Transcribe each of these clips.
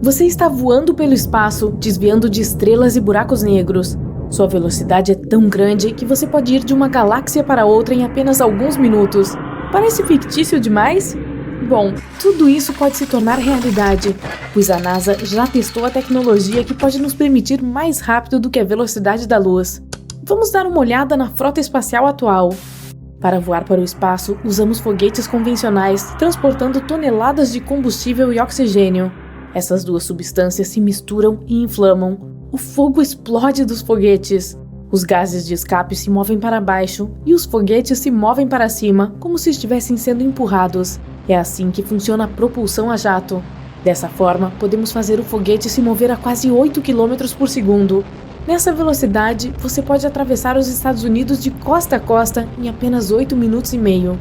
Você está voando pelo espaço, desviando de estrelas e buracos negros. Sua velocidade é tão grande que você pode ir de uma galáxia para outra em apenas alguns minutos. Parece fictício demais? Bom, tudo isso pode se tornar realidade, pois a NASA já testou a tecnologia que pode nos permitir mais rápido do que a velocidade da luz. Vamos dar uma olhada na frota espacial atual. Para voar para o espaço, usamos foguetes convencionais, transportando toneladas de combustível e oxigênio. Essas duas substâncias se misturam e inflamam. O fogo explode dos foguetes. Os gases de escape se movem para baixo e os foguetes se movem para cima, como se estivessem sendo empurrados. É assim que funciona a propulsão a jato. Dessa forma, podemos fazer o foguete se mover a quase 8 km por segundo. Nessa velocidade, você pode atravessar os Estados Unidos de costa a costa em apenas 8 minutos e meio.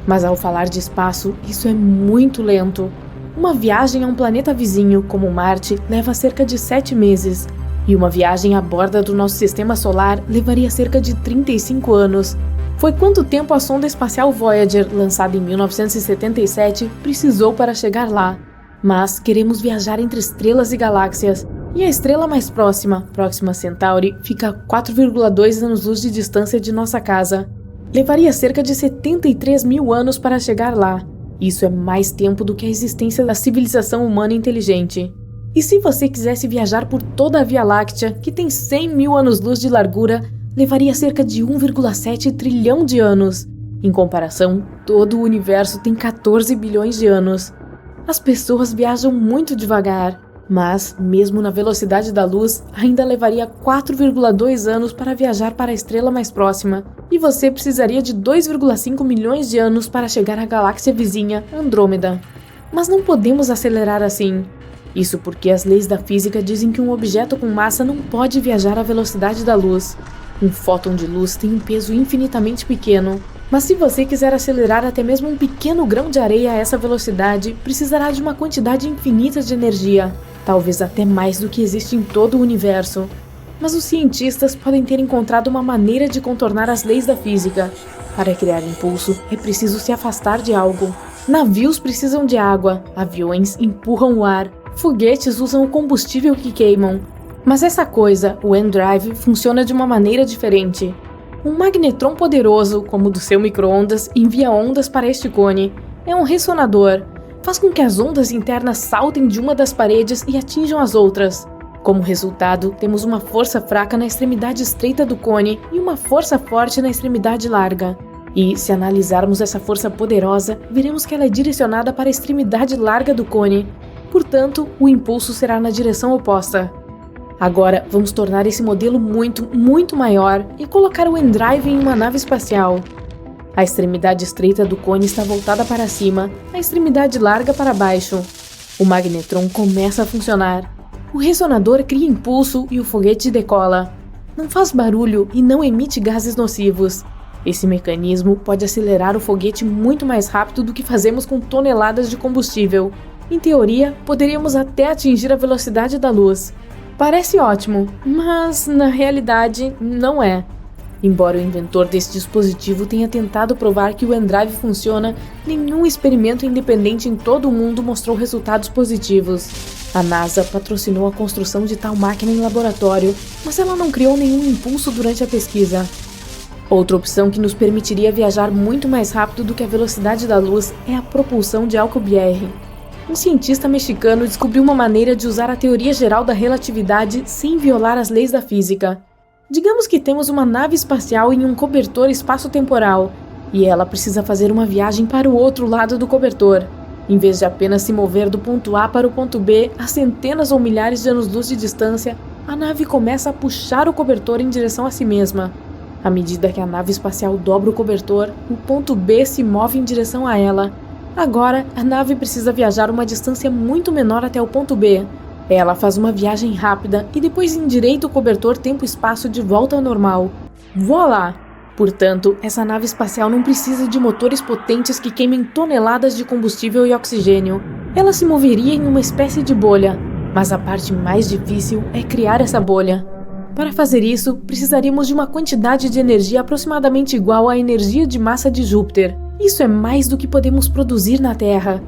Mas ao falar de espaço, isso é muito lento. Uma viagem a um planeta vizinho, como Marte, leva cerca de 7 meses. E uma viagem à borda do nosso sistema solar levaria cerca de 35 anos. Foi quanto tempo a sonda espacial Voyager, lançada em 1977, precisou para chegar lá. Mas queremos viajar entre estrelas e galáxias. E a estrela mais próxima, Próxima Centauri, fica a 4,2 anos-luz de distância de nossa casa. Levaria cerca de 73 mil anos para chegar lá. Isso é mais tempo do que a existência da civilização humana inteligente. E se você quisesse viajar por toda a Via Láctea, que tem 100 mil anos-luz de largura, levaria cerca de 1,7 trilhão de anos. Em comparação, todo o universo tem 14 bilhões de anos. As pessoas viajam muito devagar, mas, mesmo na velocidade da luz, ainda levaria 4,2 anos para viajar para a estrela mais próxima, e você precisaria de 2,5 milhões de anos para chegar à galáxia vizinha, Andrômeda. Mas não podemos acelerar assim. Isso porque as leis da física dizem que um objeto com massa não pode viajar à velocidade da luz. Um fóton de luz tem um peso infinitamente pequeno, mas se você quiser acelerar até mesmo um pequeno grão de areia a essa velocidade, precisará de uma quantidade infinita de energia, talvez até mais do que existe em todo o universo. Mas os cientistas podem ter encontrado uma maneira de contornar as leis da física. Para criar impulso, é preciso se afastar de algo. Navios precisam de água, aviões empurram o ar, foguetes usam o combustível que queimam. Mas essa coisa, o N-Drive, funciona de uma maneira diferente. Um magnetron poderoso, como o do seu micro-ondas, envia ondas para este cone. É um ressonador. Faz com que as ondas internas saltem de uma das paredes e atinjam as outras. Como resultado, temos uma força fraca na extremidade estreita do cone e uma força forte na extremidade larga. E, se analisarmos essa força poderosa, veremos que ela é direcionada para a extremidade larga do cone. Portanto, o impulso será na direção oposta. Agora, vamos tornar esse modelo muito maior e colocar o N-Drive em uma nave espacial. A extremidade estreita do cone está voltada para cima, a extremidade larga para baixo. O magnetron começa a funcionar. O ressonador cria impulso e o foguete decola. Não faz barulho e não emite gases nocivos. Esse mecanismo pode acelerar o foguete muito mais rápido do que fazemos com toneladas de combustível. Em teoria, poderíamos até atingir a velocidade da luz. Parece ótimo, mas na realidade não é. Embora o inventor desse dispositivo tenha tentado provar que o N-Drive funciona, nenhum experimento independente em todo o mundo mostrou resultados positivos. A NASA patrocinou a construção de tal máquina em laboratório, mas ela não criou nenhum impulso durante a pesquisa. Outra opção que nos permitiria viajar muito mais rápido do que a velocidade da luz é a propulsão de Alcubierre. Um cientista mexicano descobriu uma maneira de usar a teoria geral da relatividade sem violar as leis da física. Digamos que temos uma nave espacial em um cobertor espaço-temporal, e ela precisa fazer uma viagem para o outro lado do cobertor. Em vez de apenas se mover do ponto A para o ponto B a centenas ou milhares de anos-luz de distância, a nave começa a puxar o cobertor em direção a si mesma. À medida que a nave espacial dobra o cobertor, o ponto B se move em direção a ela. Agora, a nave precisa viajar uma distância muito menor até o ponto B. Ela faz uma viagem rápida e depois endireita o cobertor tempo-espaço de volta ao normal. Voilá! Portanto, essa nave espacial não precisa de motores potentes que queimem toneladas de combustível e oxigênio. Ela se moveria em uma espécie de bolha, mas a parte mais difícil é criar essa bolha. Para fazer isso, precisaríamos de uma quantidade de energia aproximadamente igual à energia de massa de Júpiter. Isso é mais do que podemos produzir na Terra.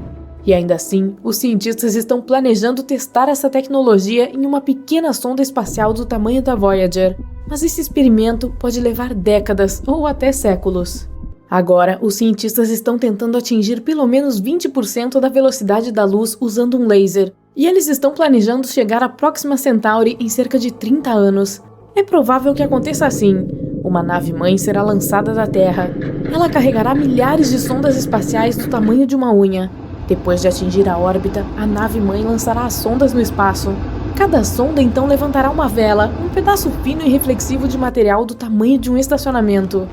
E ainda assim, os cientistas estão planejando testar essa tecnologia em uma pequena sonda espacial do tamanho da Voyager. Mas esse experimento pode levar décadas ou até séculos. Agora, os cientistas estão tentando atingir pelo menos 20% da velocidade da luz usando um laser. E eles estão planejando chegar à Próxima Centauri em cerca de 30 anos. É provável que aconteça assim. Uma nave-mãe será lançada da Terra. Ela carregará milhares de sondas espaciais do tamanho de uma unha. Depois de atingir a órbita, a nave-mãe lançará as sondas no espaço. Cada sonda então levantará uma vela, um pedaço fino e reflexivo de material do tamanho de um estacionamento.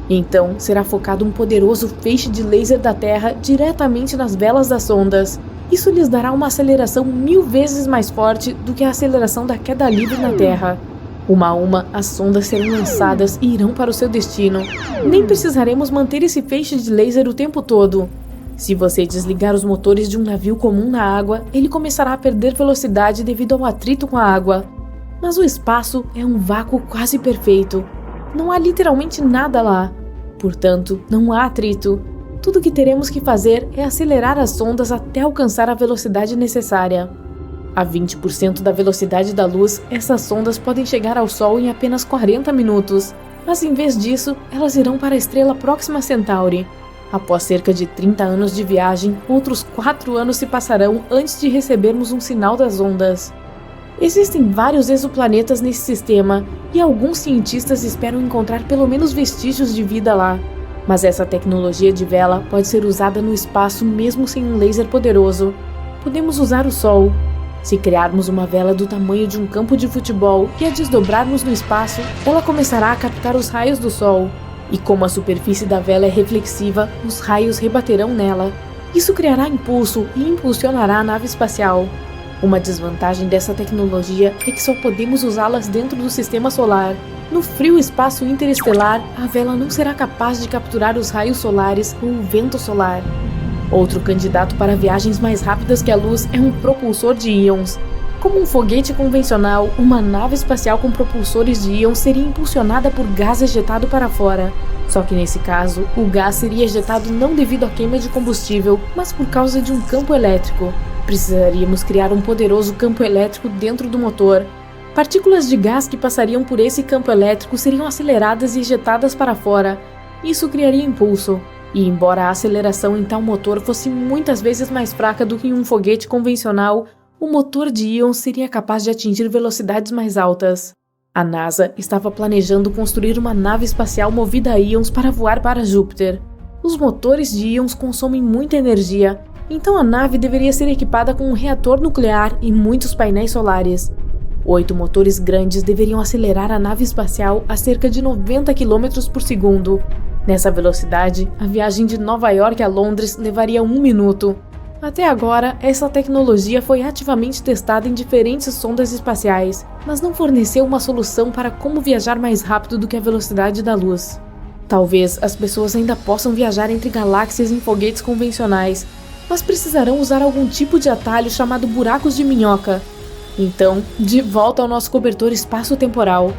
Então, será focado um poderoso feixe de laser da Terra diretamente nas velas das sondas. Isso lhes dará uma aceleração 1000 vezes mais forte do que a aceleração da queda livre na Terra. Uma a uma, as sondas serão lançadas e irão para o seu destino. Nem precisaremos manter esse feixe de laser o tempo todo. Se você desligar os motores de um navio comum na água, ele começará a perder velocidade devido ao atrito com a água. Mas o espaço é um vácuo quase perfeito. Não há literalmente nada lá. Portanto, não há atrito. Tudo o que teremos que fazer é acelerar as sondas até alcançar a velocidade necessária. A 20% da velocidade da luz, essas sondas podem chegar ao Sol em apenas 40 minutos. Mas em vez disso, elas irão para a estrela Próxima Centauri. Após cerca de 30 anos de viagem, outros 4 anos se passarão antes de recebermos um sinal das ondas. Existem vários exoplanetas nesse sistema, e alguns cientistas esperam encontrar pelo menos vestígios de vida lá. Mas essa tecnologia de vela pode ser usada no espaço mesmo sem um laser poderoso. Podemos usar o Sol. Se criarmos uma vela do tamanho de um campo de futebol e a desdobrarmos no espaço, ela começará a captar os raios do Sol. E como a superfície da vela é reflexiva, os raios rebaterão nela. Isso criará impulso e impulsionará a nave espacial. Uma desvantagem dessa tecnologia é que só podemos usá-las dentro do sistema solar. No frio espaço interestelar, a vela não será capaz de capturar os raios solares ou o vento solar. Outro candidato para viagens mais rápidas que a luz é um propulsor de íons. Como um foguete convencional, uma nave espacial com propulsores de íons seria impulsionada por gás ejetado para fora. Só que nesse caso, o gás seria ejetado não devido à queima de combustível, mas por causa de um campo elétrico. Precisaríamos criar um poderoso campo elétrico dentro do motor. Partículas de gás que passariam por esse campo elétrico seriam aceleradas e ejetadas para fora. Isso criaria impulso. E embora a aceleração em tal motor fosse muitas vezes mais fraca do que em um foguete convencional, o motor de íons seria capaz de atingir velocidades mais altas. A NASA estava planejando construir uma nave espacial movida a íons para voar para Júpiter. Os motores de íons consomem muita energia, então a nave deveria ser equipada com um reator nuclear e muitos painéis solares. 8 motores grandes deveriam acelerar a nave espacial a cerca de 90 km por segundo. Nessa velocidade, a viagem de Nova York a Londres levaria 1 minuto. Até agora, essa tecnologia foi ativamente testada em diferentes sondas espaciais, mas não forneceu uma solução para como viajar mais rápido do que a velocidade da luz. Talvez as pessoas ainda possam viajar entre galáxias em foguetes convencionais, mas precisarão usar algum tipo de atalho chamado buracos de minhoca. Então, de volta ao nosso cobertor espaço-temporal.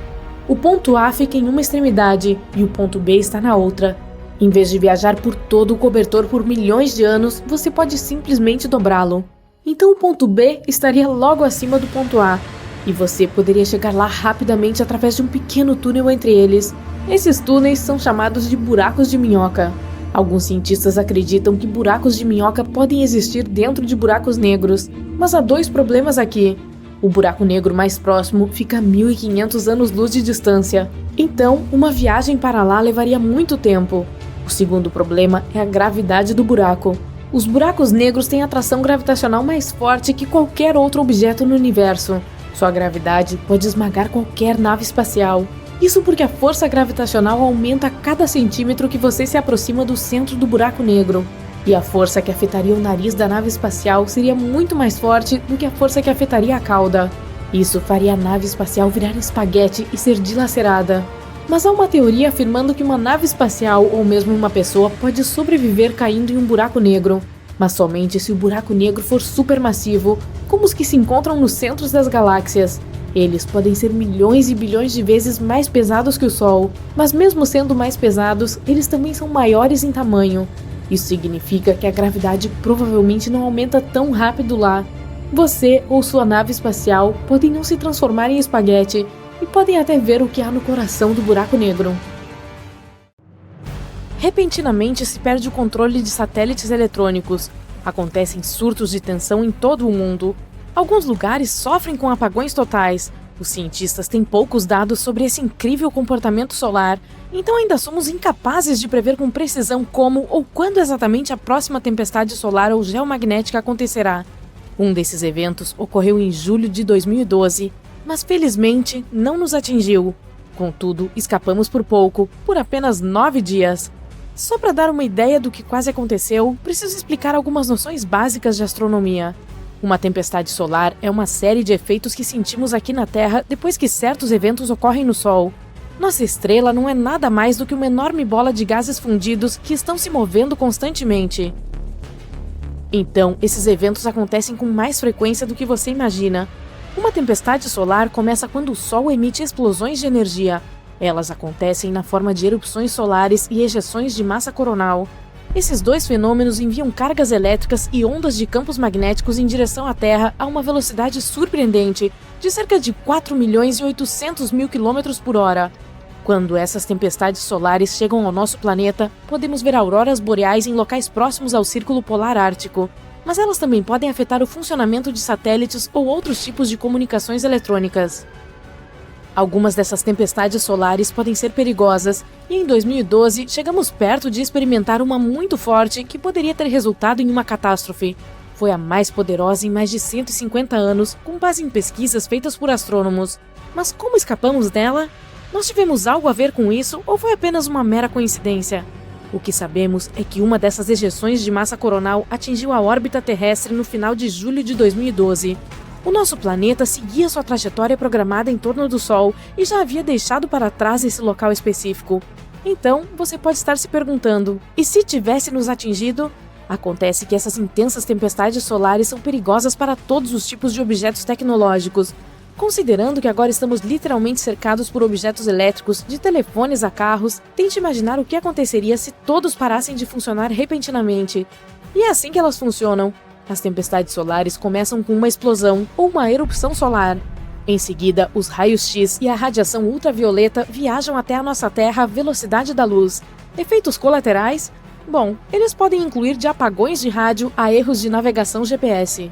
O ponto A fica em uma extremidade e o ponto B está na outra. Em vez de viajar por todo o cobertor por milhões de anos, você pode simplesmente dobrá-lo. Então o ponto B estaria logo acima do ponto A, e você poderia chegar lá rapidamente através de um pequeno túnel entre eles. Esses túneis são chamados de buracos de minhoca. Alguns cientistas acreditam que buracos de minhoca podem existir dentro de buracos negros, mas há 2 problemas aqui. O buraco negro mais próximo fica a 1500 anos-luz de distância, então uma viagem para lá levaria muito tempo. O segundo problema é a gravidade do buraco. Os buracos negros têm atração gravitacional mais forte que qualquer outro objeto no universo. Sua gravidade pode esmagar qualquer nave espacial. Isso porque a força gravitacional aumenta a cada centímetro que você se aproxima do centro do buraco negro. E a força que afetaria o nariz da nave espacial seria muito mais forte do que a força que afetaria a cauda. Isso faria a nave espacial virar espaguete e ser dilacerada. Mas há uma teoria afirmando que uma nave espacial ou mesmo uma pessoa pode sobreviver caindo em um buraco negro, mas somente se o buraco negro for supermassivo, como os que se encontram nos centros das galáxias. Eles podem ser milhões e bilhões de vezes mais pesados que o Sol, mas mesmo sendo mais pesados, eles também são maiores em tamanho. Isso significa que a gravidade provavelmente não aumenta tão rápido lá. Você ou sua nave espacial podem não se transformar em espaguete e podem até ver o que há no coração do buraco negro. Repentinamente se perde o controle de satélites eletrônicos. Acontecem surtos de tensão em todo o mundo. Alguns lugares sofrem com apagões totais. Os cientistas têm poucos dados sobre esse incrível comportamento solar, então ainda somos incapazes de prever com precisão como ou quando exatamente a próxima tempestade solar ou geomagnética acontecerá. Um desses eventos ocorreu em julho de 2012, mas felizmente não nos atingiu. Contudo, escapamos por pouco, por apenas 9 dias. Só para dar uma ideia do que quase aconteceu, preciso explicar algumas noções básicas de astronomia. Uma tempestade solar é uma série de efeitos que sentimos aqui na Terra depois que certos eventos ocorrem no Sol. Nossa estrela não é nada mais do que uma enorme bola de gases fundidos que estão se movendo constantemente. Então, esses eventos acontecem com mais frequência do que você imagina. Uma tempestade solar começa quando o Sol emite explosões de energia. Elas acontecem na forma de erupções solares e ejeções de massa coronal. Esses dois fenômenos enviam cargas elétricas e ondas de campos magnéticos em direção à Terra a uma velocidade surpreendente, de cerca de 4.800.000 km por hora. Quando essas tempestades solares chegam ao nosso planeta, podemos ver auroras boreais em locais próximos ao Círculo Polar Ártico, mas elas também podem afetar o funcionamento de satélites ou outros tipos de comunicações eletrônicas. Algumas dessas tempestades solares podem ser perigosas, e em 2012 chegamos perto de experimentar uma muito forte que poderia ter resultado em uma catástrofe. Foi a mais poderosa em mais de 150 anos, com base em pesquisas feitas por astrônomos. Mas como escapamos dela? Nós tivemos algo a ver com isso ou foi apenas uma mera coincidência? O que sabemos é que uma dessas ejeções de massa coronal atingiu a órbita terrestre no final de julho de 2012. O nosso planeta seguia sua trajetória programada em torno do Sol e já havia deixado para trás esse local específico. Então, você pode estar se perguntando, e se tivesse nos atingido? Acontece que essas intensas tempestades solares são perigosas para todos os tipos de objetos tecnológicos. Considerando que agora estamos literalmente cercados por objetos elétricos, de telefones a carros, tente imaginar o que aconteceria se todos parassem de funcionar repentinamente. E é assim que elas funcionam. As tempestades solares começam com uma explosão ou uma erupção solar. Em seguida, os raios-X e a radiação ultravioleta viajam até a nossa Terra à velocidade da luz. Efeitos colaterais? Bom, eles podem incluir de apagões de rádio a erros de navegação GPS.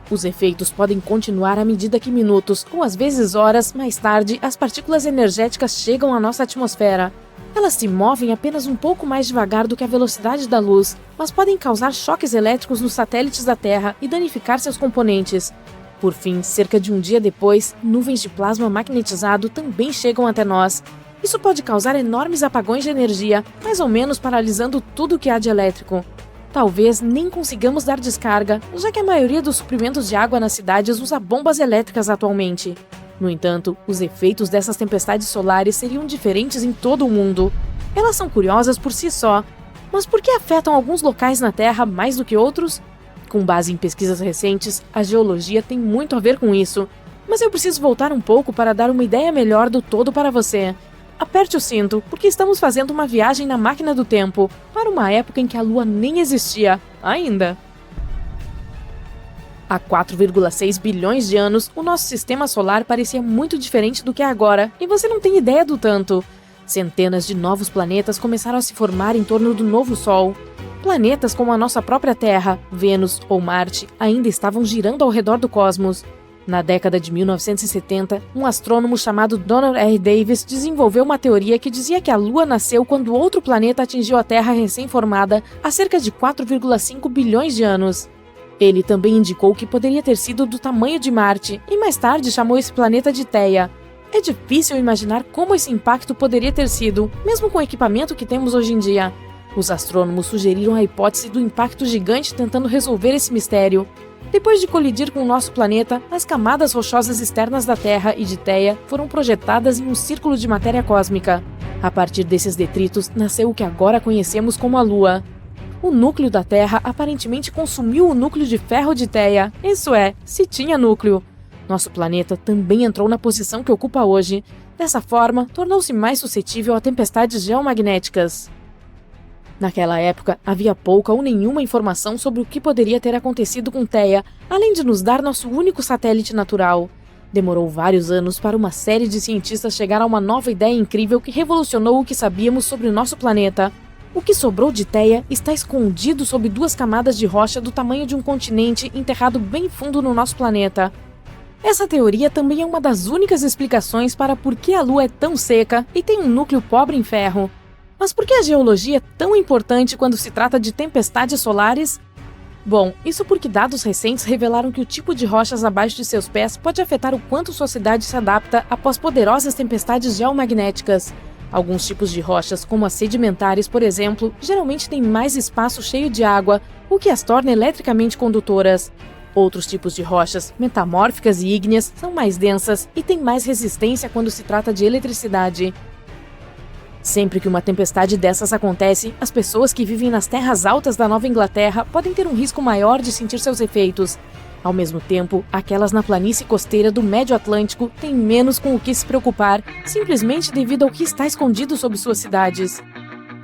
Os efeitos podem continuar à medida que minutos, ou às vezes horas, mais tarde, as partículas energéticas chegam à nossa atmosfera. Elas se movem apenas um pouco mais devagar do que a velocidade da luz, mas podem causar choques elétricos nos satélites da Terra e danificar seus componentes. Por fim, cerca de um dia depois, nuvens de plasma magnetizado também chegam até nós. Isso pode causar enormes apagões de energia, mais ou menos paralisando tudo o que há de elétrico. Talvez nem consigamos dar descarga, já que a maioria dos suprimentos de água nas cidades usa bombas elétricas atualmente. No entanto, os efeitos dessas tempestades solares seriam diferentes em todo o mundo. Elas são curiosas por si só, mas por que afetam alguns locais na Terra mais do que outros? Com base em pesquisas recentes, a geologia tem muito a ver com isso, mas eu preciso voltar um pouco para dar uma ideia melhor do todo para você. Aperte o cinto, porque estamos fazendo uma viagem na máquina do tempo, para uma época em que a Lua nem existia, ainda. Há 4,6 bilhões de anos, o nosso sistema solar parecia muito diferente do que é agora, e você não tem ideia do tanto. Centenas de novos planetas começaram a se formar em torno do novo Sol. Planetas como a nossa própria Terra, Vênus ou Marte ainda estavam girando ao redor do cosmos. Na década de 1970, um astrônomo chamado Donald R. Davis desenvolveu uma teoria que dizia que a Lua nasceu quando outro planeta atingiu a Terra recém-formada há cerca de 4,5 bilhões de anos. Ele também indicou que poderia ter sido do tamanho de Marte, e mais tarde chamou esse planeta de Theia. É difícil imaginar como esse impacto poderia ter sido, mesmo com o equipamento que temos hoje em dia. Os astrônomos sugeriram a hipótese do impacto gigante tentando resolver esse mistério. Depois de colidir com o nosso planeta, as camadas rochosas externas da Terra e de Theia foram projetadas em um círculo de matéria cósmica. A partir desses detritos, nasceu o que agora conhecemos como a Lua. O núcleo da Terra aparentemente consumiu o núcleo de ferro de Theia, isso é, se tinha núcleo. Nosso planeta também entrou na posição que ocupa hoje. Dessa forma, tornou-se mais suscetível a tempestades geomagnéticas. Naquela época, havia pouca ou nenhuma informação sobre o que poderia ter acontecido com Theia, além de nos dar nosso único satélite natural. Demorou vários anos para uma série de cientistas chegar a uma nova ideia incrível que revolucionou o que sabíamos sobre o nosso planeta. O que sobrou de Theia está escondido sob 2 camadas de rocha do tamanho de um continente enterrado bem fundo no nosso planeta. Essa teoria também é uma das únicas explicações para por que a Lua é tão seca e tem um núcleo pobre em ferro. Mas por que a geologia é tão importante quando se trata de tempestades solares? Bom, isso porque dados recentes revelaram que o tipo de rochas abaixo de seus pés pode afetar o quanto sua cidade se adapta após poderosas tempestades geomagnéticas. Alguns tipos de rochas, como as sedimentares, por exemplo, geralmente têm mais espaço cheio de água, o que as torna eletricamente condutoras. Outros tipos de rochas, metamórficas e ígneas, são mais densas e têm mais resistência quando se trata de eletricidade. Sempre que uma tempestade dessas acontece, as pessoas que vivem nas terras altas da Nova Inglaterra podem ter um risco maior de sentir seus efeitos. Ao mesmo tempo, aquelas na planície costeira do Médio Atlântico têm menos com o que se preocupar, simplesmente devido ao que está escondido sob suas cidades.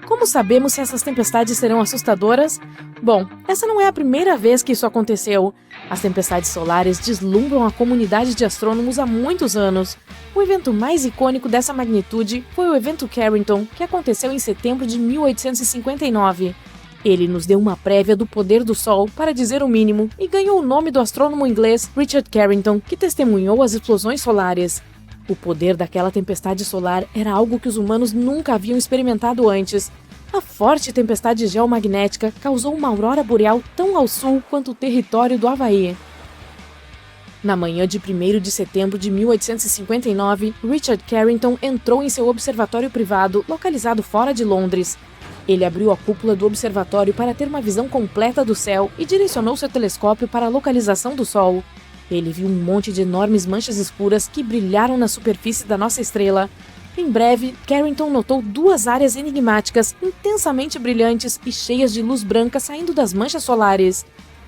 Como sabemos se essas tempestades serão assustadoras? Bom, essa não é a primeira vez que isso aconteceu. As tempestades solares deslumbram a comunidade de astrônomos há muitos anos. O evento mais icônico dessa magnitude foi o evento Carrington, que aconteceu em setembro de 1859. Ele nos deu uma prévia do poder do Sol, para dizer o mínimo, e ganhou o nome do astrônomo inglês Richard Carrington, que testemunhou as explosões solares. O poder daquela tempestade solar era algo que os humanos nunca haviam experimentado antes. A forte tempestade geomagnética causou uma aurora boreal tão ao sul quanto o território do Havaí. Na manhã de 1º de setembro de 1859, Richard Carrington entrou em seu observatório privado, localizado fora de Londres. Ele abriu a cúpula do observatório para ter uma visão completa do céu e direcionou seu telescópio para a localização do Sol. Ele viu um monte de enormes manchas escuras que brilharam na superfície da nossa estrela. Em breve, Carrington notou 2 áreas enigmáticas, intensamente brilhantes e cheias de luz branca saindo das manchas solares.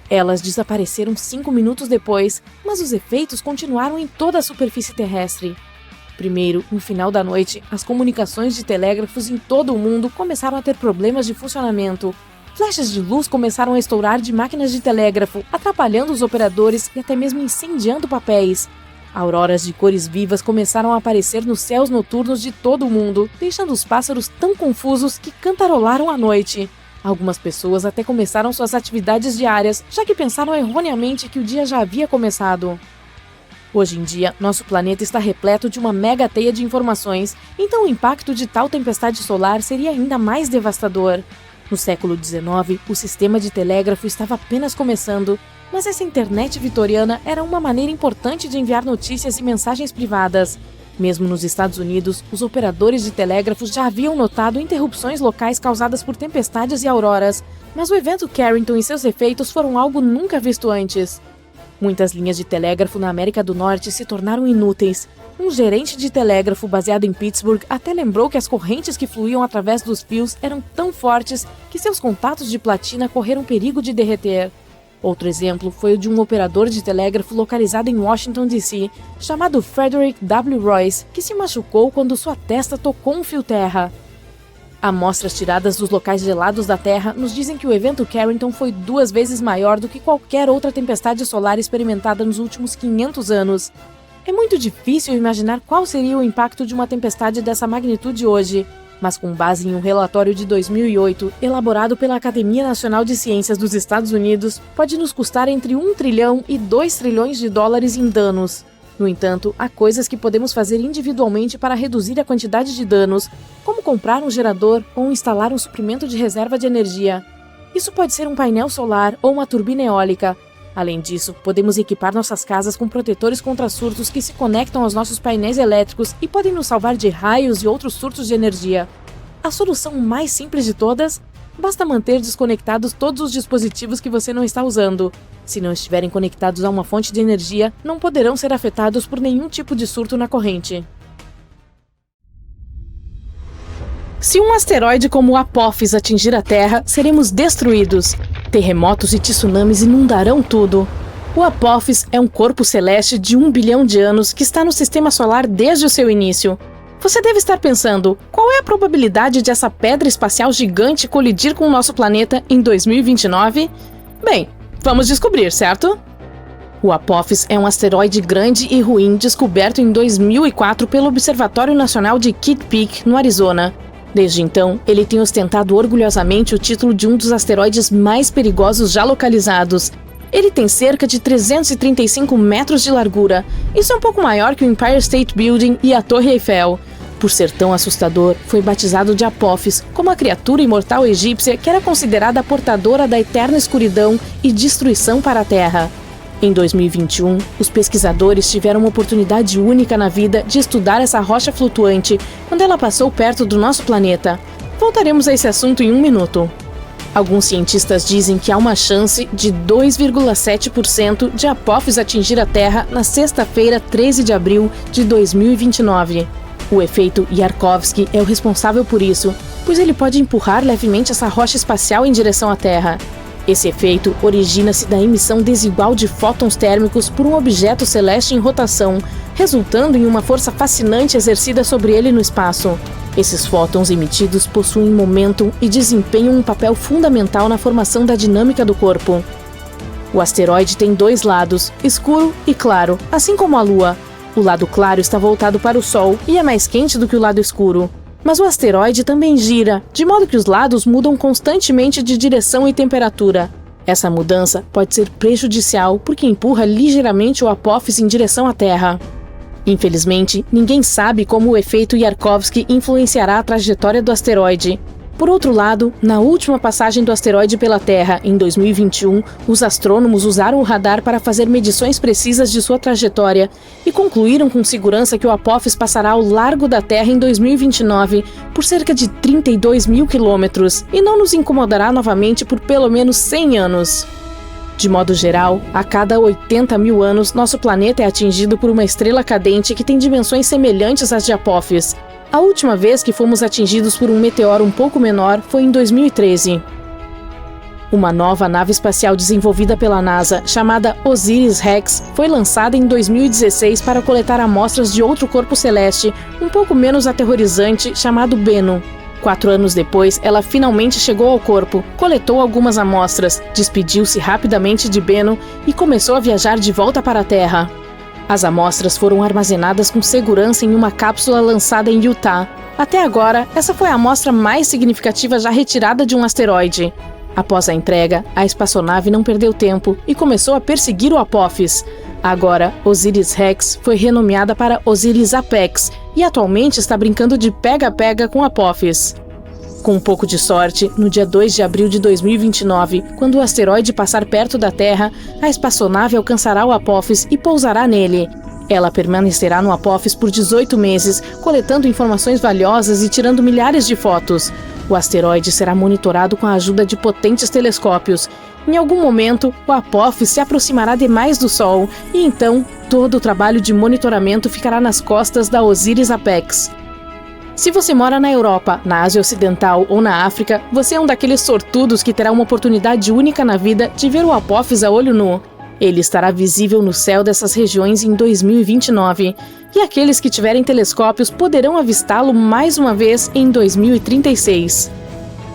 Elas desapareceram 5 minutos depois, mas os efeitos continuaram em toda a superfície terrestre. Primeiro, no final da noite, as comunicações de telégrafos em todo o mundo começaram a ter problemas de funcionamento. Flechas de luz começaram a estourar de máquinas de telégrafo, atrapalhando os operadores e até mesmo incendiando papéis. Auroras de cores vivas começaram a aparecer nos céus noturnos de todo o mundo, deixando os pássaros tão confusos que cantarolaram à noite. Algumas pessoas até começaram suas atividades diárias, já que pensaram erroneamente que o dia já havia começado. Hoje em dia, nosso planeta está repleto de uma mega teia de informações, então o impacto de tal tempestade solar seria ainda mais devastador. No século XIX, o sistema de telégrafo estava apenas começando, mas essa internet vitoriana era uma maneira importante de enviar notícias e mensagens privadas. Mesmo nos Estados Unidos, os operadores de telégrafos já haviam notado interrupções locais causadas por tempestades e auroras, mas o evento Carrington e seus efeitos foram algo nunca visto antes. Muitas linhas de telégrafo na América do Norte se tornaram inúteis. Um gerente de telégrafo baseado em Pittsburgh até lembrou que as correntes que fluíam através dos fios eram tão fortes que seus contatos de platina correram perigo de derreter. Outro exemplo foi o de um operador de telégrafo localizado em Washington, D.C., chamado Frederick W. Royce, que se machucou quando sua testa tocou um fio terra. Amostras tiradas dos locais gelados da Terra nos dizem que o evento Carrington foi 2 vezes maior do que qualquer outra tempestade solar experimentada nos últimos 500 anos. É muito difícil imaginar qual seria o impacto de uma tempestade dessa magnitude hoje, mas com base em um relatório de 2008, elaborado pela Academia Nacional de Ciências dos Estados Unidos, pode nos custar entre 1 trilhão e 2 trilhões de dólares em danos. No entanto, há coisas que podemos fazer individualmente para reduzir a quantidade de danos, como comprar um gerador ou instalar um suprimento de reserva de energia. Isso pode ser um painel solar ou uma turbina eólica. Além disso, podemos equipar nossas casas com protetores contra surtos que se conectam aos nossos painéis elétricos e podem nos salvar de raios e outros surtos de energia. A solução mais simples de todas? Basta manter desconectados todos os dispositivos que você não está usando. Se não estiverem conectados a uma fonte de energia, não poderão ser afetados por nenhum tipo de surto na corrente. Se um asteroide como o Apophis atingir a Terra, seremos destruídos. Terremotos e tsunamis inundarão tudo. O Apophis é um corpo celeste de 1 bilhão de anos que está no Sistema Solar desde o seu início. Você deve estar pensando, qual é a probabilidade de essa pedra espacial gigante colidir com o nosso planeta em 2029? Bem, vamos descobrir, certo? O Apophis é um asteroide grande e ruim descoberto em 2004 pelo Observatório Nacional de Kitt Peak, no Arizona. Desde então, ele tem ostentado orgulhosamente o título de um dos asteroides mais perigosos já localizados. Ele tem cerca de 335 metros de largura. Isso é um pouco maior que o Empire State Building e a Torre Eiffel. Por ser tão assustador, foi batizado de Apophis, como a criatura imortal egípcia que era considerada a portadora da eterna escuridão e destruição para a Terra. Em 2021, os pesquisadores tiveram uma oportunidade única na vida de estudar essa rocha flutuante quando ela passou perto do nosso planeta. Voltaremos a esse assunto em um minuto. Alguns cientistas dizem que há uma chance de 2,7% de Apophis atingir a Terra na sexta-feira, 13 de abril de 2029. O efeito Yarkovsky é o responsável por isso, pois ele pode empurrar levemente essa rocha espacial em direção à Terra. Esse efeito origina-se da emissão desigual de fótons térmicos por um objeto celeste em rotação, resultando em uma força fascinante exercida sobre ele no espaço. Esses fótons emitidos possuem momento e desempenham um papel fundamental na formação da dinâmica do corpo. O asteroide tem dois lados, escuro e claro, assim como a Lua. O lado claro está voltado para o Sol e é mais quente do que o lado escuro. Mas o asteroide também gira, de modo que os lados mudam constantemente de direção e temperatura. Essa mudança pode ser prejudicial porque empurra ligeiramente o Apophis em direção à Terra. Infelizmente, ninguém sabe como o efeito Yarkovsky influenciará a trajetória do asteroide. Por outro lado, na última passagem do asteroide pela Terra, em 2021, os astrônomos usaram o radar para fazer medições precisas de sua trajetória e concluíram com segurança que o Apophis passará ao largo da Terra em 2029 por cerca de 32 mil quilômetros e não nos incomodará novamente por pelo menos 100 anos. De modo geral, a cada 80 mil anos, nosso planeta é atingido por uma estrela cadente que tem dimensões semelhantes às de Apophis. A última vez que fomos atingidos por um meteoro um pouco menor foi em 2013. Uma nova nave espacial desenvolvida pela NASA, chamada OSIRIS-REx, foi lançada em 2016 para coletar amostras de outro corpo celeste, um pouco menos aterrorizante, chamado Bennu. 4 anos depois, ela finalmente chegou ao corpo, coletou algumas amostras, despediu-se rapidamente de Bennu e começou a viajar de volta para a Terra. As amostras foram armazenadas com segurança em uma cápsula lançada em Utah. Até agora, essa foi a amostra mais significativa já retirada de um asteroide. Após a entrega, a espaçonave não perdeu tempo e começou a perseguir o Apophis. Agora, OSIRIS-REx foi renomeada para OSIRIS-APEX e atualmente está brincando de pega-pega com Apophis. Com um pouco de sorte, no dia 2 de abril de 2029, quando o asteroide passar perto da Terra, a espaçonave alcançará o Apophis e pousará nele. Ela permanecerá no Apophis por 18 meses, coletando informações valiosas e tirando milhares de fotos. O asteroide será monitorado com a ajuda de potentes telescópios. Em algum momento, o Apophis se aproximará demais do Sol e então todo o trabalho de monitoramento ficará nas costas da OSIRIS-APEX. Se você mora na Europa, na Ásia Ocidental ou na África, você é um daqueles sortudos que terá uma oportunidade única na vida de ver o Apophis a olho nu. Ele estará visível no céu dessas regiões em 2029, e aqueles que tiverem telescópios poderão avistá-lo mais uma vez em 2036.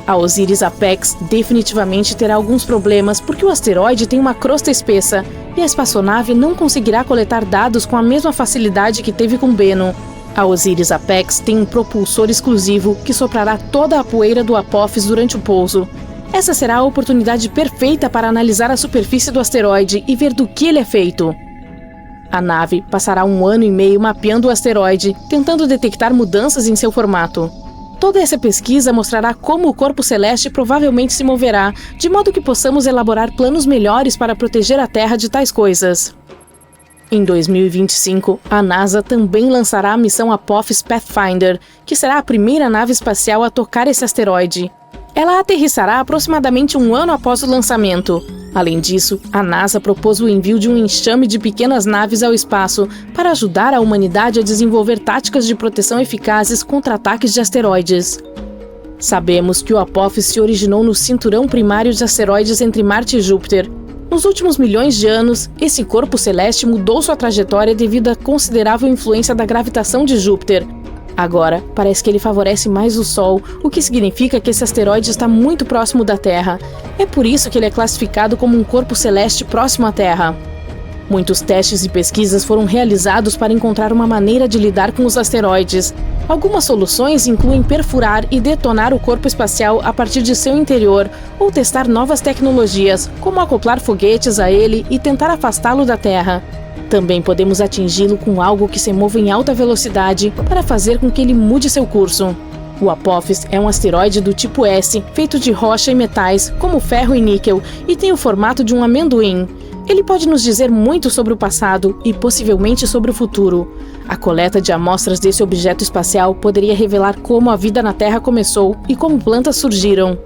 A OSIRIS-APEX definitivamente terá alguns problemas porque o asteroide tem uma crosta espessa e a espaçonave não conseguirá coletar dados com a mesma facilidade que teve com Bennu. A OSIRIS-APEX tem um propulsor exclusivo que soprará toda a poeira do Apophis durante o pouso. Essa será a oportunidade perfeita para analisar a superfície do asteroide e ver do que ele é feito. A nave passará 1 ano e meio mapeando o asteroide, tentando detectar mudanças em seu formato. Toda essa pesquisa mostrará como o corpo celeste provavelmente se moverá, de modo que possamos elaborar planos melhores para proteger a Terra de tais coisas. Em 2025, a NASA também lançará a missão Apophis Pathfinder, que será a primeira nave espacial a tocar esse asteroide. Ela aterrissará aproximadamente 1 ano após o lançamento. Além disso, a NASA propôs o envio de um enxame de pequenas naves ao espaço para ajudar a humanidade a desenvolver táticas de proteção eficazes contra ataques de asteroides. Sabemos que o Apophis se originou no cinturão primário de asteroides entre Marte e Júpiter. Nos últimos milhões de anos, esse corpo celeste mudou sua trajetória devido à considerável influência da gravitação de Júpiter. Agora, parece que ele favorece mais o Sol, o que significa que esse asteroide está muito próximo da Terra. É por isso que ele é classificado como um corpo celeste próximo à Terra. Muitos testes e pesquisas foram realizados para encontrar uma maneira de lidar com os asteroides. Algumas soluções incluem perfurar e detonar o corpo espacial a partir de seu interior, ou testar novas tecnologias, como acoplar foguetes a ele e tentar afastá-lo da Terra. Também podemos atingi-lo com algo que se mova em alta velocidade para fazer com que ele mude seu curso. O Apophis é um asteroide do tipo S, feito de rocha e metais, como ferro e níquel, e tem o formato de um amendoim. Ele pode nos dizer muito sobre o passado e possivelmente sobre o futuro. A coleta de amostras desse objeto espacial poderia revelar como a vida na Terra começou e como plantas surgiram.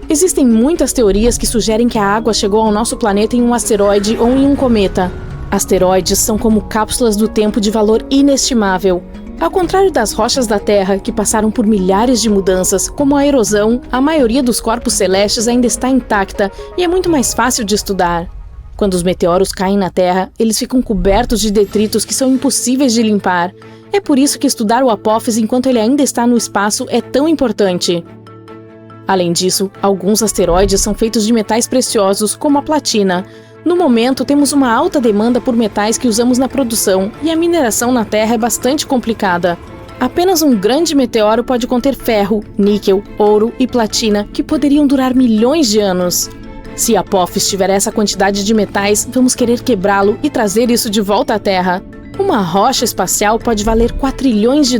Existem muitas teorias que sugerem que a água chegou ao nosso planeta em um asteroide ou em um cometa. Asteroides são como cápsulas do tempo de valor inestimável. Ao contrário das rochas da Terra, que passaram por milhares de mudanças, como a erosão, a maioria dos corpos celestes ainda está intacta e é muito mais fácil de estudar. Quando os meteoros caem na Terra, eles ficam cobertos de detritos que são impossíveis de limpar. É por isso que estudar o Apophis enquanto ele ainda está no espaço é tão importante. Além disso, alguns asteroides são feitos de metais preciosos, como a platina. No momento, temos uma alta demanda por metais que usamos na produção, e a mineração na Terra é bastante complicada. Apenas um grande meteoro pode conter ferro, níquel, ouro e platina, que poderiam durar milhões de anos. Se Apophis tiver essa quantidade de metais, vamos querer quebrá-lo e trazer isso de volta à Terra. Uma rocha espacial pode valer $4 trilhões,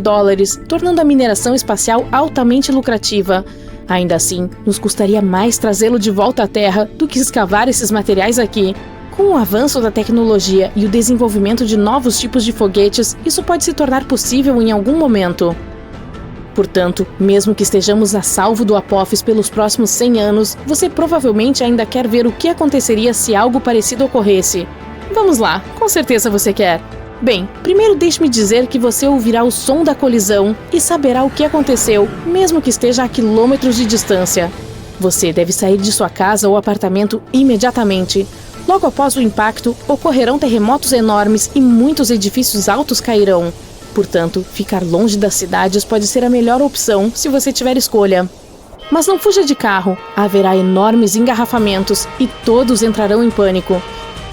tornando a mineração espacial altamente lucrativa. Ainda assim, nos custaria mais trazê-lo de volta à Terra do que escavar esses materiais aqui. Com o avanço da tecnologia e o desenvolvimento de novos tipos de foguetes, isso pode se tornar possível em algum momento. Portanto, mesmo que estejamos a salvo do Apophis pelos próximos 100 anos, você provavelmente ainda quer ver o que aconteceria se algo parecido ocorresse. Vamos lá, com certeza você quer. Bem, primeiro deixe-me dizer que você ouvirá o som da colisão e saberá o que aconteceu, mesmo que esteja a quilômetros de distância. Você deve sair de sua casa ou apartamento imediatamente. Logo após o impacto, ocorrerão terremotos enormes e muitos edifícios altos cairão. Portanto, ficar longe das cidades pode ser a melhor opção se você tiver escolha. Mas não fuja de carro, haverá enormes engarrafamentos e todos entrarão em pânico.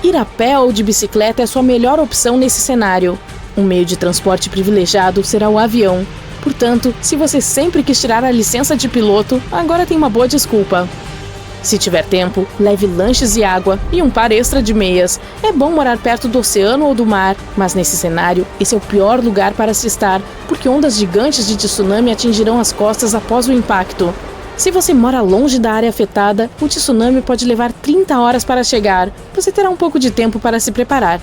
Ir a pé ou de bicicleta é sua melhor opção nesse cenário. Um meio de transporte privilegiado será o avião. Portanto, se você sempre quis tirar a licença de piloto, agora tem uma boa desculpa. Se tiver tempo, leve lanches e água e um par extra de meias. É bom morar perto do oceano ou do mar, mas nesse cenário, esse é o pior lugar para se estar, porque ondas gigantes de tsunami atingirão as costas após o impacto. Se você mora longe da área afetada, o tsunami pode levar 30 horas para chegar. Você terá um pouco de tempo para se preparar.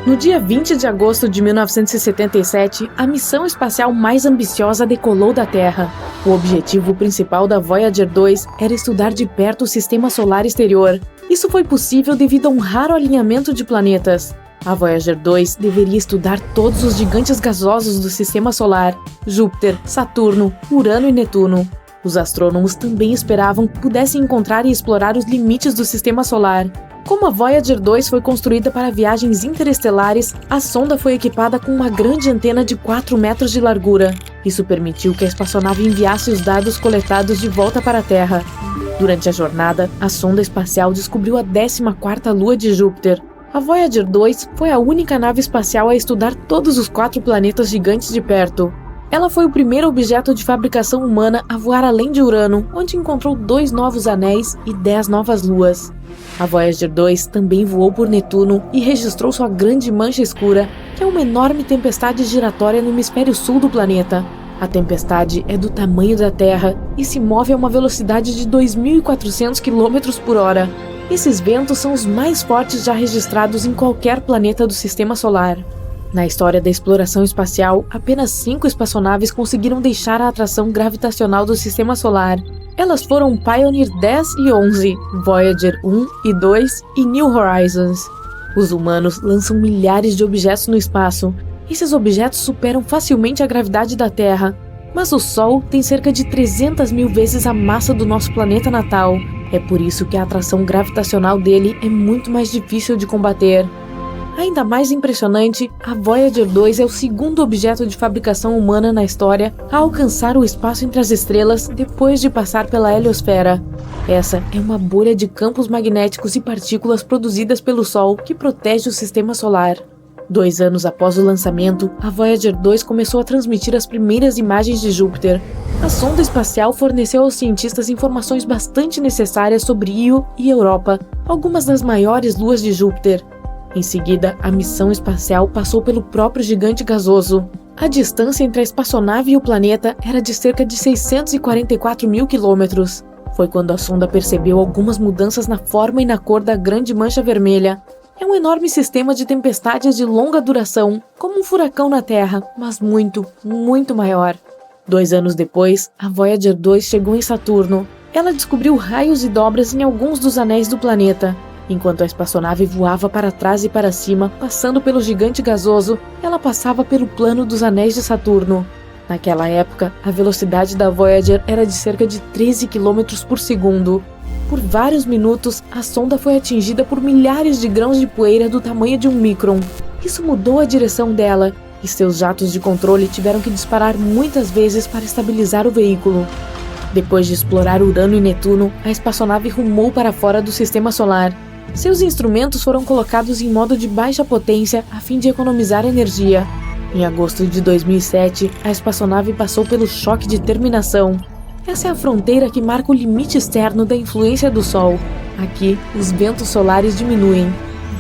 No dia 20 de agosto de 1977, a missão espacial mais ambiciosa decolou da Terra. O objetivo principal da Voyager 2 era estudar de perto o sistema solar exterior. Isso foi possível devido a um raro alinhamento de planetas. A Voyager 2 deveria estudar todos os gigantes gasosos do sistema solar: Júpiter, Saturno, Urano e Netuno. Os astrônomos também esperavam que pudessem encontrar e explorar os limites do sistema solar. Como a Voyager 2 foi construída para viagens interestelares, a sonda foi equipada com uma grande antena de 4 metros de largura. Isso permitiu que a espaçonave enviasse os dados coletados de volta para a Terra. Durante a jornada, a sonda espacial descobriu a 14ª lua de Júpiter. A Voyager 2 foi a única nave espacial a estudar todos os 4 planetas gigantes de perto. Ela foi o primeiro objeto de fabricação humana a voar além de Urano, onde encontrou 2 novos anéis e 10 novas luas. A Voyager 2 também voou por Netuno e registrou sua grande mancha escura, que é uma enorme tempestade giratória no hemisfério sul do planeta. A tempestade é do tamanho da Terra e se move a uma velocidade de 2.400 km por hora. Esses ventos são os mais fortes já registrados em qualquer planeta do Sistema Solar. Na história da exploração espacial, apenas 5 espaçonaves conseguiram deixar a atração gravitacional do Sistema Solar. Elas foram Pioneer 10 e 11, Voyager 1 e 2 e New Horizons. Os humanos lançam milhares de objetos no espaço. Esses objetos superam facilmente a gravidade da Terra. Mas o Sol tem cerca de 300 mil vezes a massa do nosso planeta natal. É por isso que a atração gravitacional dele é muito mais difícil de combater. Ainda mais impressionante, a Voyager 2 é o segundo objeto de fabricação humana na história a alcançar o espaço entre as estrelas depois de passar pela heliosfera. Essa é uma bolha de campos magnéticos e partículas produzidas pelo Sol que protege o sistema solar. 2 anos após o lançamento, a Voyager 2 começou a transmitir as primeiras imagens de Júpiter. A sonda espacial forneceu aos cientistas informações bastante necessárias sobre Io e Europa, algumas das maiores luas de Júpiter. Em seguida, a missão espacial passou pelo próprio gigante gasoso. A distância entre a espaçonave e o planeta era de cerca de 644 mil quilômetros. Foi quando a sonda percebeu algumas mudanças na forma e na cor da Grande Mancha Vermelha. É um enorme sistema de tempestades de longa duração, como um furacão na Terra, mas muito, muito maior. 2 anos depois, a Voyager 2 chegou em Saturno. Ela descobriu raios e dobras em alguns dos anéis do planeta. Enquanto a espaçonave voava para trás e para cima, passando pelo gigante gasoso, ela passava pelo plano dos anéis de Saturno. Naquela época, a velocidade da Voyager era de cerca de 13 km por segundo. Por vários minutos, a sonda foi atingida por milhares de grãos de poeira do tamanho de um micron. Isso mudou a direção dela, e seus jatos de controle tiveram que disparar muitas vezes para estabilizar o veículo. Depois de explorar Urano e Netuno, a espaçonave rumou para fora do sistema solar. Seus instrumentos foram colocados em modo de baixa potência a fim de economizar energia. Em agosto de 2007, a espaçonave passou pelo choque de terminação. Essa é a fronteira que marca o limite externo da influência do Sol. Aqui, os ventos solares diminuem.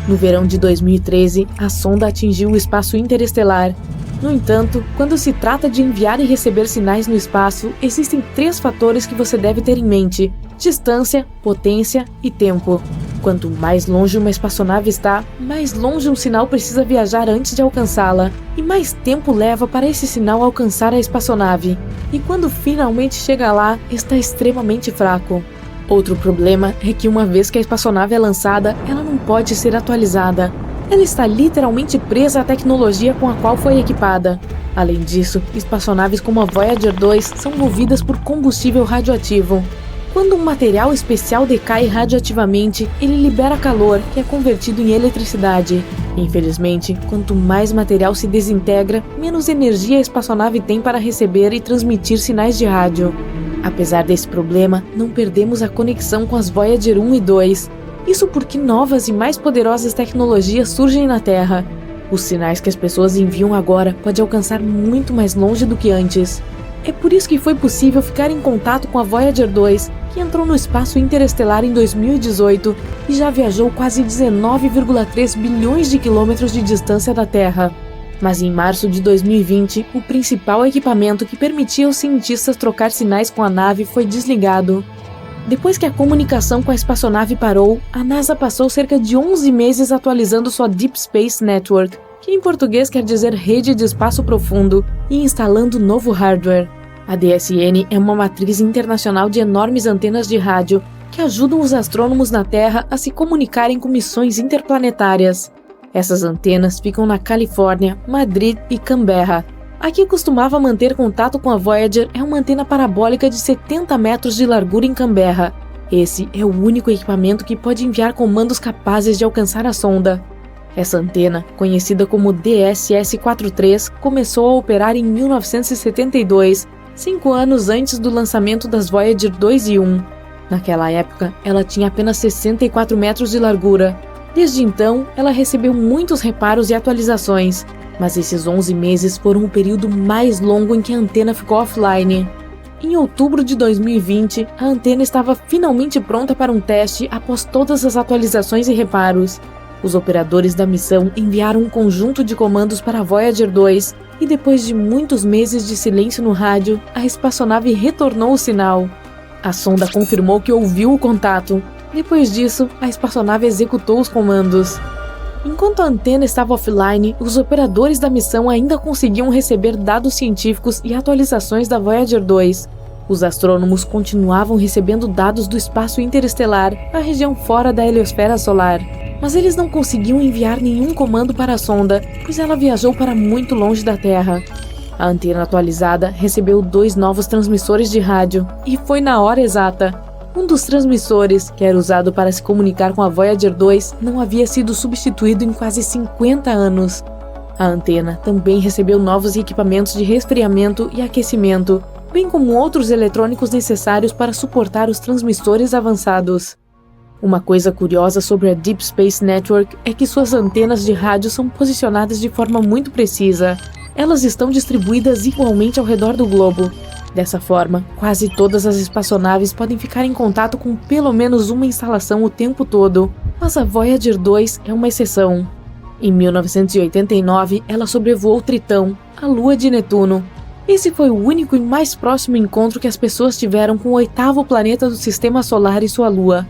No verão de 2013, a sonda atingiu o espaço interestelar. No entanto, quando se trata de enviar e receber sinais no espaço, existem 3 fatores que você deve ter em mente: distância, potência e tempo. Quanto mais longe uma espaçonave está, mais longe um sinal precisa viajar antes de alcançá-la, e mais tempo leva para esse sinal alcançar a espaçonave. E quando finalmente chega lá, está extremamente fraco. Outro problema é que uma vez que a espaçonave é lançada, ela não pode ser atualizada. Ela está literalmente presa à tecnologia com a qual foi equipada. Além disso, espaçonaves como a Voyager 2 são movidas por combustível radioativo. Quando um material especial decai radioativamente, ele libera calor, que é convertido em eletricidade. Infelizmente, quanto mais material se desintegra, menos energia a espaçonave tem para receber e transmitir sinais de rádio. Apesar desse problema, não perdemos a conexão com as Voyager 1 e 2. Isso porque novas e mais poderosas tecnologias surgem na Terra. Os sinais que as pessoas enviam agora podem alcançar muito mais longe do que antes. É por isso que foi possível ficar em contato com a Voyager 2, que entrou no espaço interestelar em 2018 e já viajou quase 19,3 bilhões de quilômetros de distância da Terra. Mas em março de 2020, o principal equipamento que permitia aos cientistas trocar sinais com a nave foi desligado. Depois que a comunicação com a espaçonave parou, a NASA passou cerca de 11 meses atualizando sua Deep Space Network, que em português quer dizer Rede de Espaço Profundo, e instalando novo hardware. A DSN é uma matriz internacional de enormes antenas de rádio que ajudam os astrônomos na Terra a se comunicarem com missões interplanetárias. Essas antenas ficam na Califórnia, Madrid e Canberra. A que costumava manter contato com a Voyager é uma antena parabólica de 70 metros de largura em Canberra. Esse é o único equipamento que pode enviar comandos capazes de alcançar a sonda. Essa antena, conhecida como DSS-43, começou a operar em 1972, 5 anos antes do lançamento das Voyager 2 e 1. Naquela época, ela tinha apenas 64 metros de largura. Desde então, ela recebeu muitos reparos e atualizações, mas esses 11 meses foram o período mais longo em que a antena ficou offline. Em outubro de 2020, a antena estava finalmente pronta para um teste após todas as atualizações e reparos. Os operadores da missão enviaram um conjunto de comandos para a Voyager 2 e depois de muitos meses de silêncio no rádio, a espaçonave retornou o sinal. A sonda confirmou que ouviu o contato. Depois disso, a espaçonave executou os comandos. Enquanto a antena estava offline, os operadores da missão ainda conseguiam receber dados científicos e atualizações da Voyager 2. Os astrônomos continuavam recebendo dados do espaço interestelar, a região fora da heliosfera solar. Mas eles não conseguiam enviar nenhum comando para a sonda, pois ela viajou para muito longe da Terra. A antena atualizada recebeu 2 novos transmissores de rádio, e foi na hora exata. Um dos transmissores, que era usado para se comunicar com a Voyager 2, não havia sido substituído em quase 50 anos. A antena também recebeu novos equipamentos de resfriamento e aquecimento, bem como outros eletrônicos necessários para suportar os transmissores avançados. Uma coisa curiosa sobre a Deep Space Network é que suas antenas de rádio são posicionadas de forma muito precisa. Elas estão distribuídas igualmente ao redor do globo. Dessa forma, quase todas as espaçonaves podem ficar em contato com pelo menos uma instalação o tempo todo, mas a Voyager 2 é uma exceção. Em 1989, ela sobrevoou Tritão, a lua de Netuno. Esse foi o único e mais próximo encontro que as pessoas tiveram com o 8º planeta do Sistema Solar e sua lua.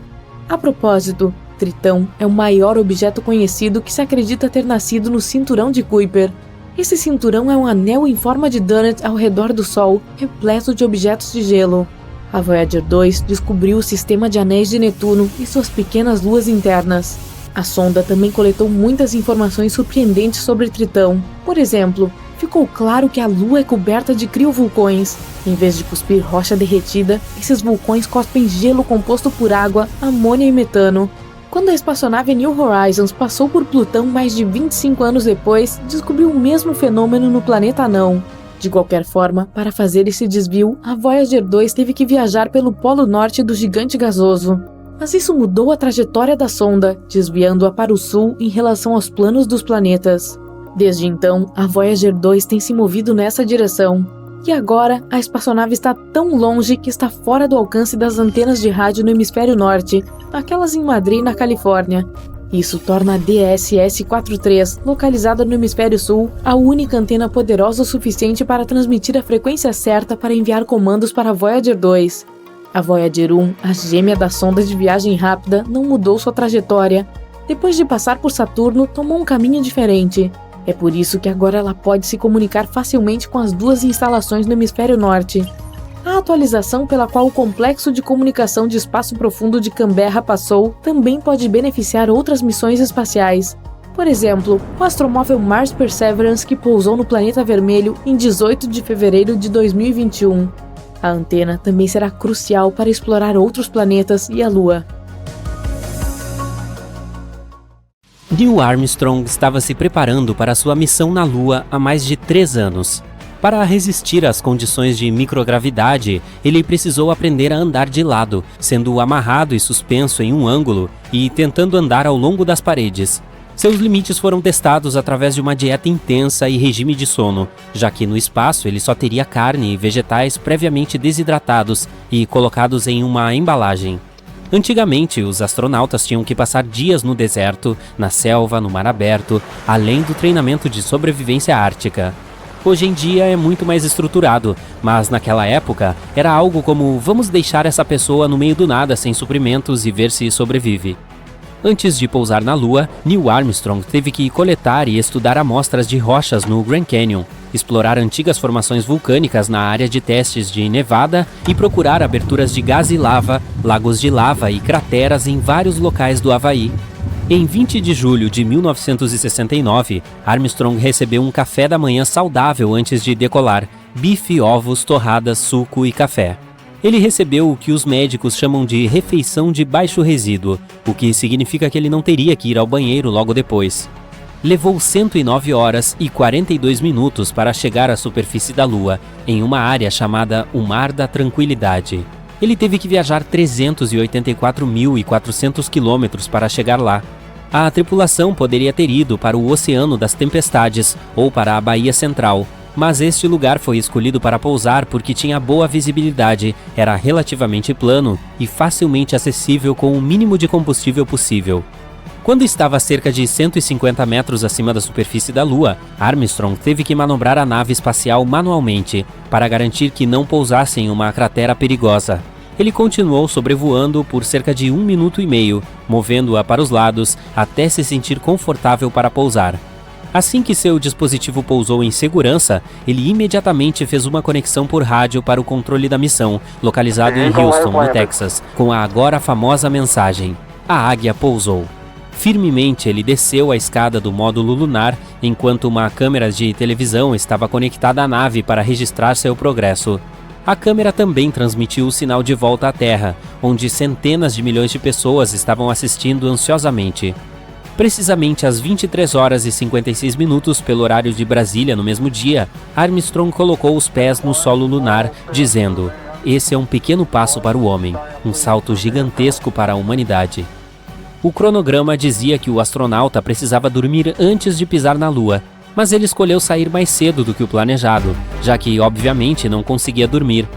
A propósito, Tritão é o maior objeto conhecido que se acredita ter nascido no cinturão de Kuiper. Esse cinturão é um anel em forma de donut ao redor do Sol, repleto de objetos de gelo. A Voyager 2 descobriu o sistema de anéis de Netuno e suas pequenas luas internas. A sonda também coletou muitas informações surpreendentes sobre Tritão. Por exemplo, ficou claro que a Lua é coberta de criovulcões. Em vez de cuspir rocha derretida, esses vulcões cospem gelo composto por água, amônia e metano. Quando a espaçonave New Horizons passou por Plutão mais de 25 anos depois, descobriu o mesmo fenômeno no planeta anão. De qualquer forma, para fazer esse desvio, a Voyager 2 teve que viajar pelo polo norte do gigante gasoso. Mas isso mudou a trajetória da sonda, desviando-a para o sul em relação aos planos dos planetas. Desde então, a Voyager 2 tem se movido nessa direção. E agora, a espaçonave está tão longe que está fora do alcance das antenas de rádio no hemisfério norte, aquelas em Madrid, na Califórnia. Isso torna a DSS-43, localizada no hemisfério sul, a única antena poderosa o suficiente para transmitir a frequência certa para enviar comandos para a Voyager 2. A Voyager 1, a gêmea da sonda de viagem rápida, não mudou sua trajetória. Depois de passar por Saturno, tomou um caminho diferente. É por isso que agora ela pode se comunicar facilmente com as 2 instalações no hemisfério norte. A atualização pela qual o complexo de comunicação de espaço profundo de Canberra passou também pode beneficiar outras missões espaciais. Por exemplo, o astromóvel Mars Perseverance, que pousou no planeta vermelho em 18 de fevereiro de 2021. A antena também será crucial para explorar outros planetas e a Lua. Neil Armstrong estava se preparando para sua missão na Lua há mais de 3 anos. Para resistir às condições de microgravidade, ele precisou aprender a andar de lado, sendo amarrado e suspenso em um ângulo e tentando andar ao longo das paredes. Seus limites foram testados através de uma dieta intensa e regime de sono, já que no espaço ele só teria carne e vegetais previamente desidratados e colocados em uma embalagem. Antigamente, os astronautas tinham que passar dias no deserto, na selva, no mar aberto, além do treinamento de sobrevivência ártica. Hoje em dia é muito mais estruturado, mas naquela época era algo como vamos deixar essa pessoa no meio do nada sem suprimentos e ver se sobrevive. Antes de pousar na Lua, Neil Armstrong teve que coletar e estudar amostras de rochas no Grand Canyon, explorar antigas formações vulcânicas na área de testes de Nevada e procurar aberturas de gás e lava, lagos de lava e crateras em vários locais do Havaí. Em 20 de julho de 1969, Armstrong recebeu um café da manhã saudável antes de decolar: bife, ovos, torradas, suco e café. Ele recebeu o que os médicos chamam de refeição de baixo resíduo, o que significa que ele não teria que ir ao banheiro logo depois. Levou 109 horas e 42 minutos para chegar à superfície da Lua, em uma área chamada o Mar da Tranquilidade. Ele teve que viajar 384.400 quilômetros para chegar lá. A tripulação poderia ter ido para o Oceano das Tempestades ou para a Baía Central, mas este lugar foi escolhido para pousar porque tinha boa visibilidade, era relativamente plano e facilmente acessível com o mínimo de combustível possível. Quando estava a cerca de 150 metros acima da superfície da Lua, Armstrong teve que manobrar a nave espacial manualmente para garantir que não pousasse em uma cratera perigosa. Ele continuou sobrevoando por cerca de 1 minuto e meio, movendo-a para os lados até se sentir confortável para pousar. Assim que seu dispositivo pousou em segurança, ele imediatamente fez uma conexão por rádio para o controle da missão, localizado em Houston, no Texas, com a agora famosa mensagem: "A águia pousou". Firmemente, ele desceu a escada do módulo lunar enquanto uma câmera de televisão estava conectada à nave para registrar seu progresso. A câmera também transmitiu o sinal de volta à Terra, onde centenas de milhões de pessoas estavam assistindo ansiosamente. Precisamente às 23 horas e 56 minutos pelo horário de Brasília no mesmo dia, Armstrong colocou os pés no solo lunar, dizendo: "Esse é um pequeno passo para o homem, um salto gigantesco para a humanidade." O cronograma dizia que o astronauta precisava dormir antes de pisar na Lua, mas ele escolheu sair mais cedo do que o planejado, já que obviamente não conseguia dormir.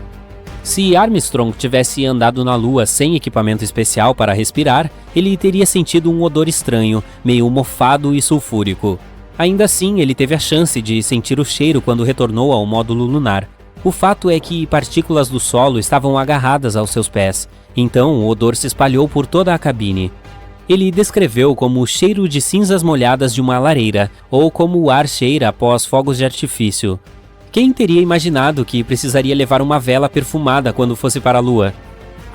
Se Armstrong tivesse andado na Lua sem equipamento especial para respirar, ele teria sentido um odor estranho, meio mofado e sulfúrico. Ainda assim, ele teve a chance de sentir o cheiro quando retornou ao módulo lunar. O fato é que partículas do solo estavam agarradas aos seus pés, então o odor se espalhou por toda a cabine. Ele descreveu como o cheiro de cinzas molhadas de uma lareira, ou como o ar cheira após fogos de artifício. Quem teria imaginado que precisaria levar uma vela perfumada quando fosse para a Lua?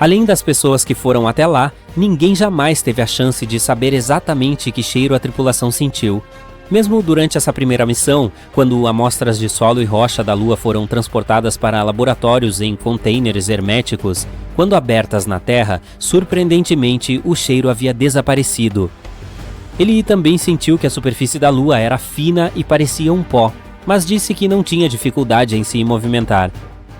Além das pessoas que foram até lá, ninguém jamais teve a chance de saber exatamente que cheiro a tripulação sentiu. Mesmo durante essa primeira missão, quando amostras de solo e rocha da Lua foram transportadas para laboratórios em containers herméticos, quando abertas na Terra, surpreendentemente o cheiro havia desaparecido. Ele também sentiu que a superfície da Lua era fina e parecia um pó, mas disse que não tinha dificuldade em se movimentar.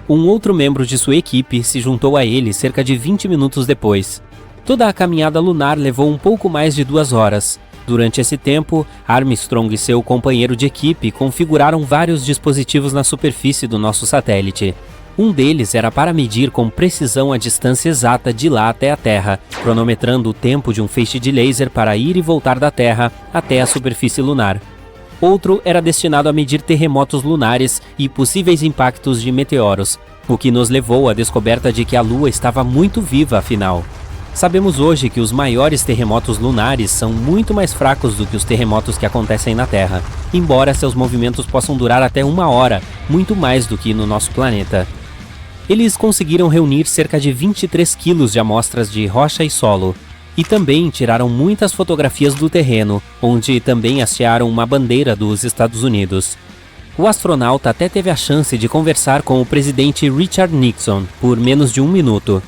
Um outro membro de sua equipe se juntou a ele cerca de 20 minutos depois. Toda a caminhada lunar levou um pouco mais de 2 horas. Durante esse tempo, Armstrong e seu companheiro de equipe configuraram vários dispositivos na superfície do nosso satélite. Um deles era para medir com precisão a distância exata de lá até a Terra, cronometrando o tempo de um feixe de laser para ir e voltar da Terra até a superfície lunar. Outro era destinado a medir terremotos lunares e possíveis impactos de meteoros, o que nos levou à descoberta de que a Lua estava muito viva afinal. Sabemos hoje que os maiores terremotos lunares são muito mais fracos do que os terremotos que acontecem na Terra, embora seus movimentos possam durar até 1 hora, muito mais do que no nosso planeta. Eles conseguiram reunir cerca de 23 quilos de amostras de rocha e solo, e também tiraram muitas fotografias do terreno, onde também hastearam uma bandeira dos Estados Unidos. O astronauta até teve a chance de conversar com o presidente Richard Nixon por menos de 1 minuto.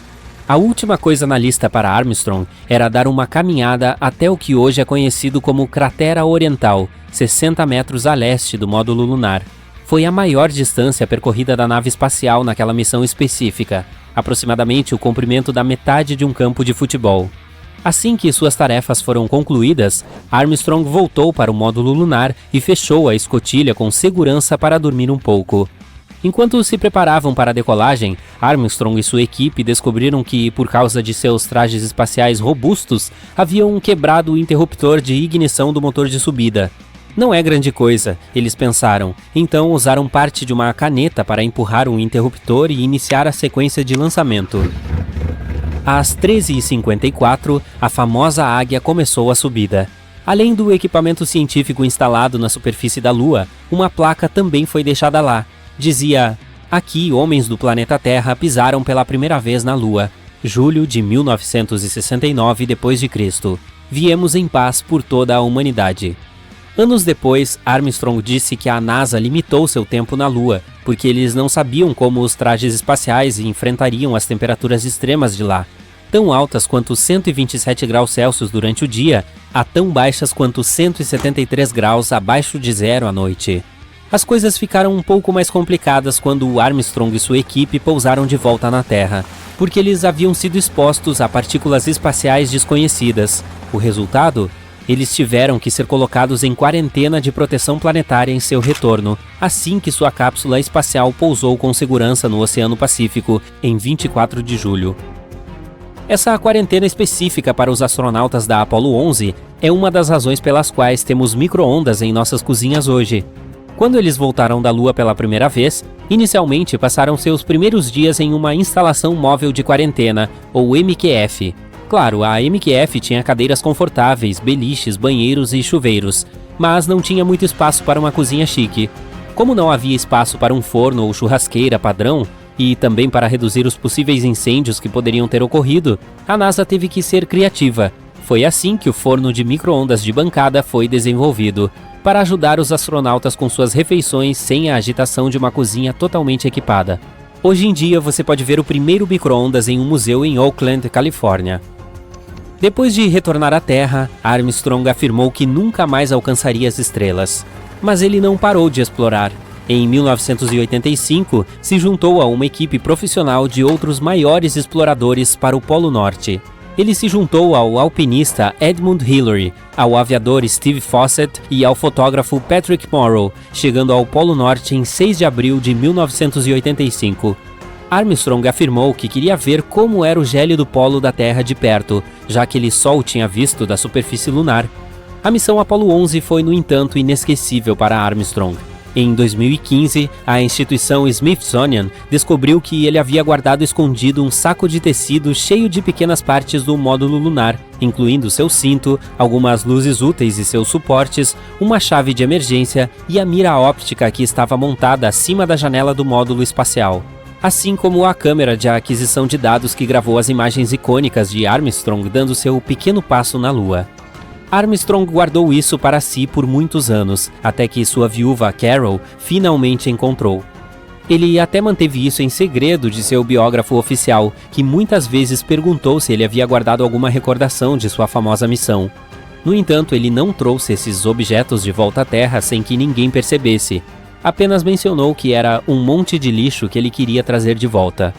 A última coisa na lista para Armstrong era dar uma caminhada até o que hoje é conhecido como Cratera Oriental, 60 metros a leste do módulo lunar. Foi a maior distância percorrida da nave espacial naquela missão específica, aproximadamente o comprimento da metade de um campo de futebol. Assim que suas tarefas foram concluídas, Armstrong voltou para o módulo lunar e fechou a escotilha com segurança para dormir um pouco. Enquanto se preparavam para a decolagem, Armstrong e sua equipe descobriram que, por causa de seus trajes espaciais robustos, haviam quebrado o interruptor de ignição do motor de subida. Não é grande coisa, eles pensaram, então usaram parte de uma caneta para empurrar o interruptor e iniciar a sequência de lançamento. Às 13h54, a famosa Águia começou a subida. Além do equipamento científico instalado na superfície da Lua, uma placa também foi deixada lá. Dizia: "Aqui, homens do planeta Terra pisaram pela primeira vez na Lua. Julho de 1969 d.C. Viemos em paz por toda a humanidade." Anos depois, Armstrong disse que a NASA limitou seu tempo na Lua, porque eles não sabiam como os trajes espaciais enfrentariam as temperaturas extremas de lá, tão altas quanto 127 graus Celsius durante o dia, a tão baixas quanto 173 graus abaixo de zero à noite. As coisas ficaram um pouco mais complicadas quando Armstrong e sua equipe pousaram de volta na Terra, porque eles haviam sido expostos a partículas espaciais desconhecidas. O resultado? Eles tiveram que ser colocados em quarentena de proteção planetária em seu retorno, assim que sua cápsula espacial pousou com segurança no Oceano Pacífico, em 24 de julho. Essa quarentena específica para os astronautas da Apollo 11 é uma das razões pelas quais temos micro-ondas em nossas cozinhas hoje. Quando eles voltaram da Lua pela primeira vez, inicialmente passaram seus primeiros dias em uma instalação móvel de quarentena, ou MQF. Claro, a MQF tinha cadeiras confortáveis, beliches, banheiros e chuveiros, mas não tinha muito espaço para uma cozinha chique. Como não havia espaço para um forno ou churrasqueira padrão, e também para reduzir os possíveis incêndios que poderiam ter ocorrido, a NASA teve que ser criativa. Foi assim que o forno de micro-ondas de bancada foi desenvolvido, para ajudar os astronautas com suas refeições sem a agitação de uma cozinha totalmente equipada. Hoje em dia você pode ver o primeiro micro-ondas em um museu em Oakland, Califórnia. Depois de retornar à Terra, Armstrong afirmou que nunca mais alcançaria as estrelas. Mas ele não parou de explorar. Em 1985, se juntou a uma equipe profissional de outros maiores exploradores para o Polo Norte. Ele se juntou ao alpinista Edmund Hillary, ao aviador Steve Fossett e ao fotógrafo Patrick Morrow, chegando ao Polo Norte em 6 de abril de 1985. Armstrong afirmou que queria ver como era o gélido polo da Terra de perto, já que ele só o tinha visto da superfície lunar. A missão Apollo 11 foi, no entanto, inesquecível para Armstrong. Em 2015, a instituição Smithsonian descobriu que ele havia guardado escondido um saco de tecido cheio de pequenas partes do módulo lunar, incluindo seu cinto, algumas luzes úteis e seus suportes, uma chave de emergência e a mira óptica que estava montada acima da janela do módulo espacial, assim como a câmera de aquisição de dados que gravou as imagens icônicas de Armstrong dando seu pequeno passo na Lua. Armstrong guardou isso para si por muitos anos, até que sua viúva Carol finalmente encontrou. Ele até manteve isso em segredo de seu biógrafo oficial, que muitas vezes perguntou se ele havia guardado alguma recordação de sua famosa missão. No entanto, ele não trouxe esses objetos de volta à Terra sem que ninguém percebesse. Apenas mencionou que era um monte de lixo que ele queria trazer de volta.